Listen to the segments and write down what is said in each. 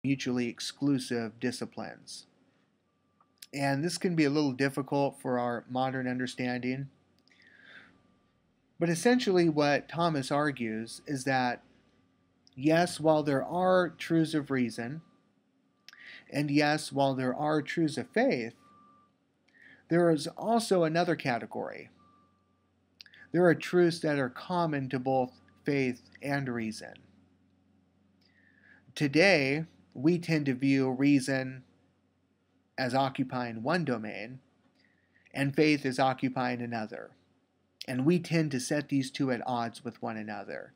mutually exclusive disciplines. And this can be a little difficult for our modern understanding. But essentially, what Thomas argues is that, yes, while there are truths of reason, and yes, while there are truths of faith, there is also another category. There are truths that are common to both faith and reason. Today, we tend to view reason as occupying one domain, and faith as occupying another. And we tend to set these two at odds with one another.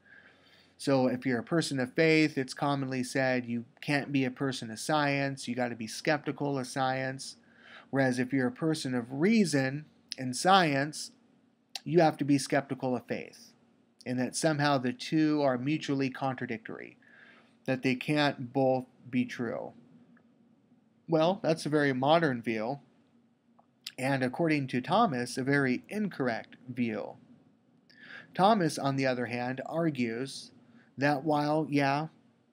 So if you're a person of faith, it's commonly said you can't be a person of science, you got to be skeptical of science. Whereas if you're a person of reason and science, you have to be skeptical of faith. And that somehow the two are mutually contradictory, that they can't both be true. Well, that's a very modern view, and according to Thomas, a very incorrect view. Thomas, on the other hand, argues that while,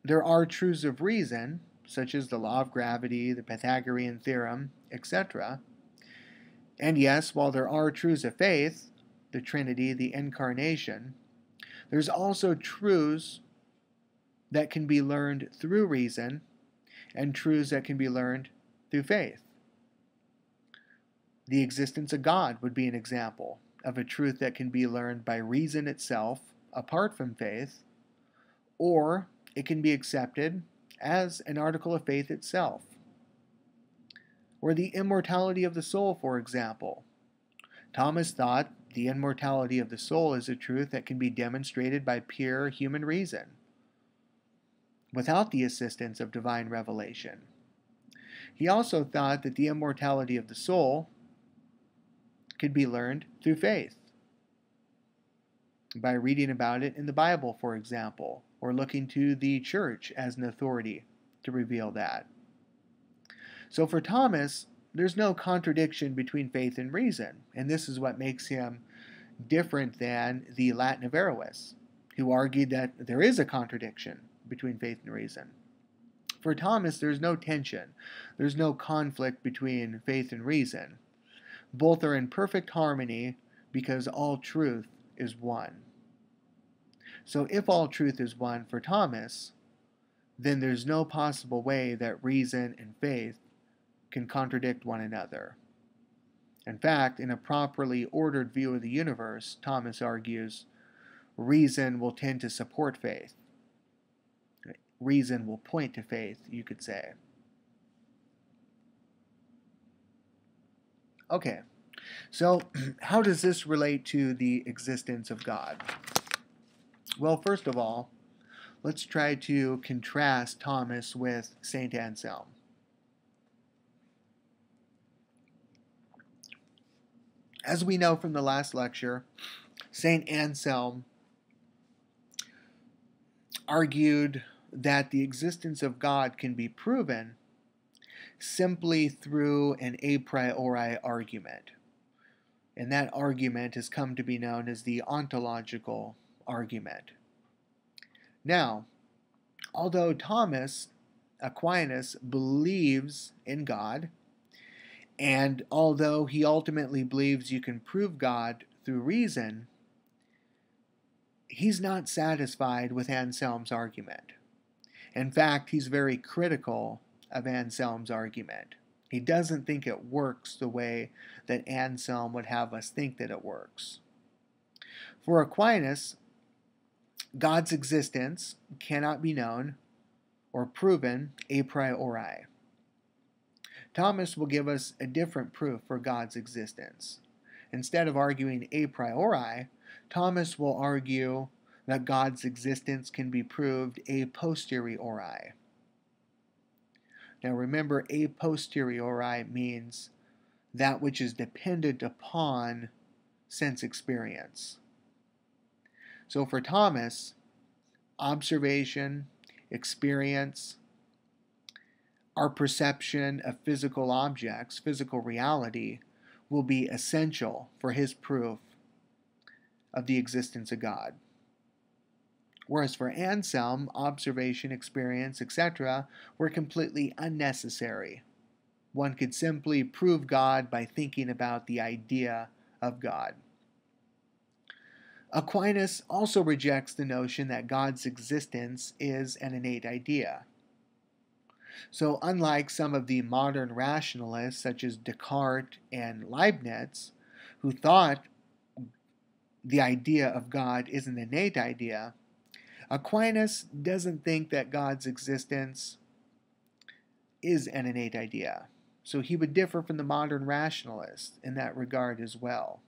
there are truths of reason, such as the law of gravity, the Pythagorean theorem, etc., and yes, while there are truths of faith, the Trinity, the Incarnation, there's also truths that can be learned through reason and truths that can be learned through faith. The existence of God would be an example of a truth that can be learned by reason itself, apart from faith, or it can be accepted as an article of faith itself. Or the immortality of the soul, for example. Thomas thought the immortality of the soul is a truth that can be demonstrated by pure human reason, without the assistance of divine revelation. He also thought that the immortality of the soul could be learned through faith, by reading about it in the Bible, for example, or looking to the church as an authority to reveal that. So for Thomas, there's no contradiction between faith and reason, and this is what makes him different than the Latin Averroes, who argued that there is a contradiction between faith and reason. For Thomas, there's no tension. There's no conflict between faith and reason. Both are in perfect harmony because all truth is one. So if all truth is one for Thomas, then there's no possible way that reason and faith can contradict one another. In fact, in a properly ordered view of the universe, Thomas argues, reason will tend to support faith. Reason will point to faith, you could say. Okay, so how does this relate to the existence of God? Well, first of all, let's try to contrast Thomas with St. Anselm. As we know from the last lecture, St. Anselm argued that the existence of God can be proven simply through an a priori argument. And that argument has come to be known as the ontological argument. Now, although Thomas Aquinas believes in God, and although he ultimately believes you can prove God through reason, he's not satisfied with Anselm's argument. In fact, he's very critical of Anselm's argument. He doesn't think it works the way that Anselm would have us think that it works. For Aquinas, God's existence cannot be known or proven a priori. Thomas will give us a different proof for God's existence. Instead of arguing a priori, Thomas will argue that God's existence can be proved a posteriori. Now remember, a posteriori means that which is dependent upon sense experience. So for Thomas, observation, experience, our perception of physical objects, physical reality, will be essential for his proof of the existence of God. Whereas for Anselm, observation, experience, etc., were completely unnecessary. One could simply prove God by thinking about the idea of God. Aquinas also rejects the notion that God's existence is an innate idea. So, unlike some of the modern rationalists, such as Descartes and Leibniz, who thought the idea of God is an innate idea, Aquinas doesn't think that God's existence is an innate idea. So he would differ from the modern rationalists in that regard as well.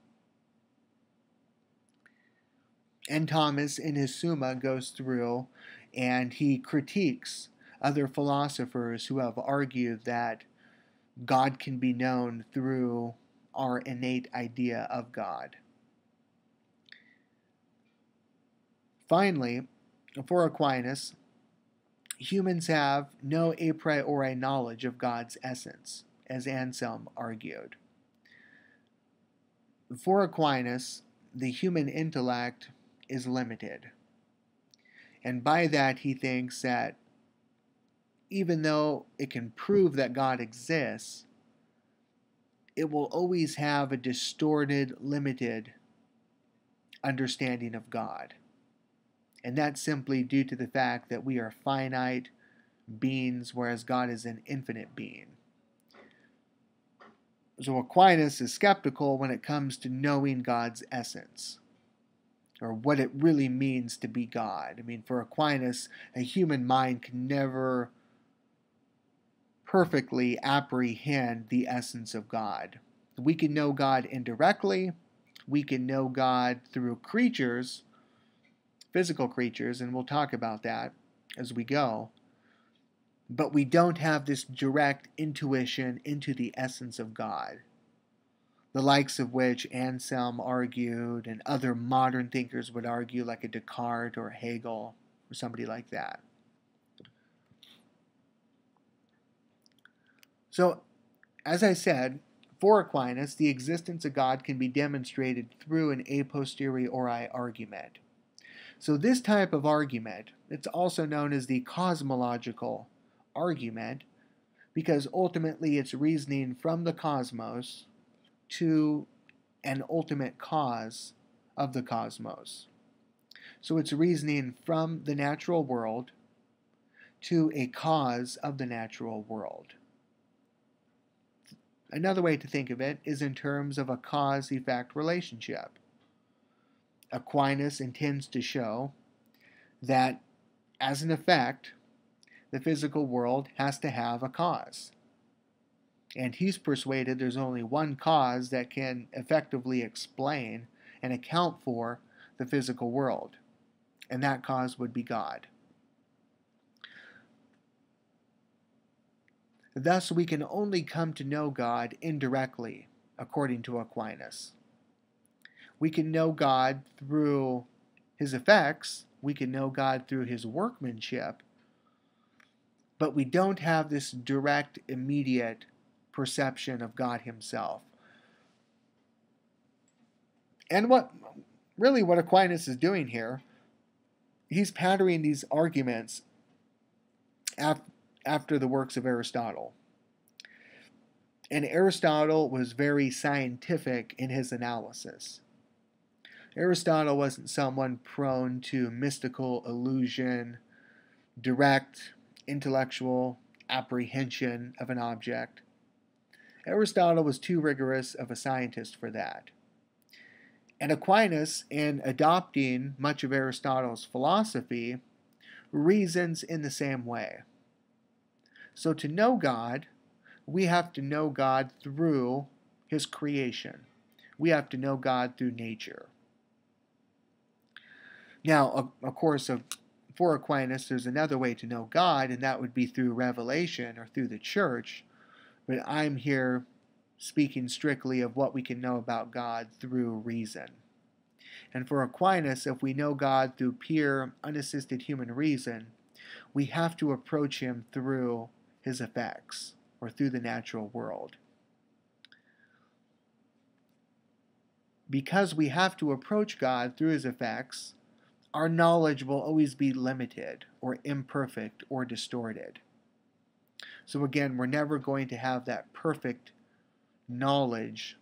And Thomas, in his Summa, goes through and he critiques other philosophers who have argued that God can be known through our innate idea of God. Finally, for Aquinas, humans have no a priori knowledge of God's essence, as Anselm argued. For Aquinas, the human intellect is limited. And by that, he thinks that even though it can prove that God exists, it will always have a distorted, limited understanding of God. And that's simply due to the fact that we are finite beings, whereas God is an infinite being. So Aquinas is skeptical when it comes to knowing God's essence, or what it really means to be God. I mean, for Aquinas, a human mind can never perfectly apprehend the essence of God. We can know God indirectly, we can know God through creatures, physical creatures, and we'll talk about that as we go. But we don't have this direct intuition into the essence of God, the likes of which Anselm argued and other modern thinkers would argue, like a Descartes or Hegel or somebody like that. So, as I said, for Aquinas, the existence of God can be demonstrated through an a posteriori argument. So this type of argument, it's also known as the cosmological argument, because ultimately it's reasoning from the cosmos to an ultimate cause of the cosmos. So it's reasoning from the natural world to a cause of the natural world. Another way to think of it is in terms of a cause-effect relationship. Aquinas intends to show that, as an effect, the physical world has to have a cause. And he's persuaded there's only one cause that can effectively explain and account for the physical world, and that cause would be God. Thus, we can only come to know God indirectly, according to Aquinas. We can know God through his effects, we can know God through his workmanship, but we don't have this direct, immediate perception of God himself. And what Aquinas is doing here, he's patterning these arguments after the works of Aristotle. And Aristotle was very scientific in his analysis. Aristotle wasn't someone prone to mystical illusion, direct intellectual apprehension of an object. Aristotle was too rigorous of a scientist for that. And Aquinas, in adopting much of Aristotle's philosophy, reasons in the same way. So to know God, we have to know God through his creation. We have to know God through nature. Now, of course, for Aquinas, there's another way to know God, and that would be through revelation or through the church. But I'm here speaking strictly of what we can know about God through reason. And for Aquinas, if we know God through pure, unassisted human reason, we have to approach him through his effects, or through the natural world. Because we have to approach God through his effects, our knowledge will always be limited or imperfect or distorted. So again, we're never going to have that perfect knowledge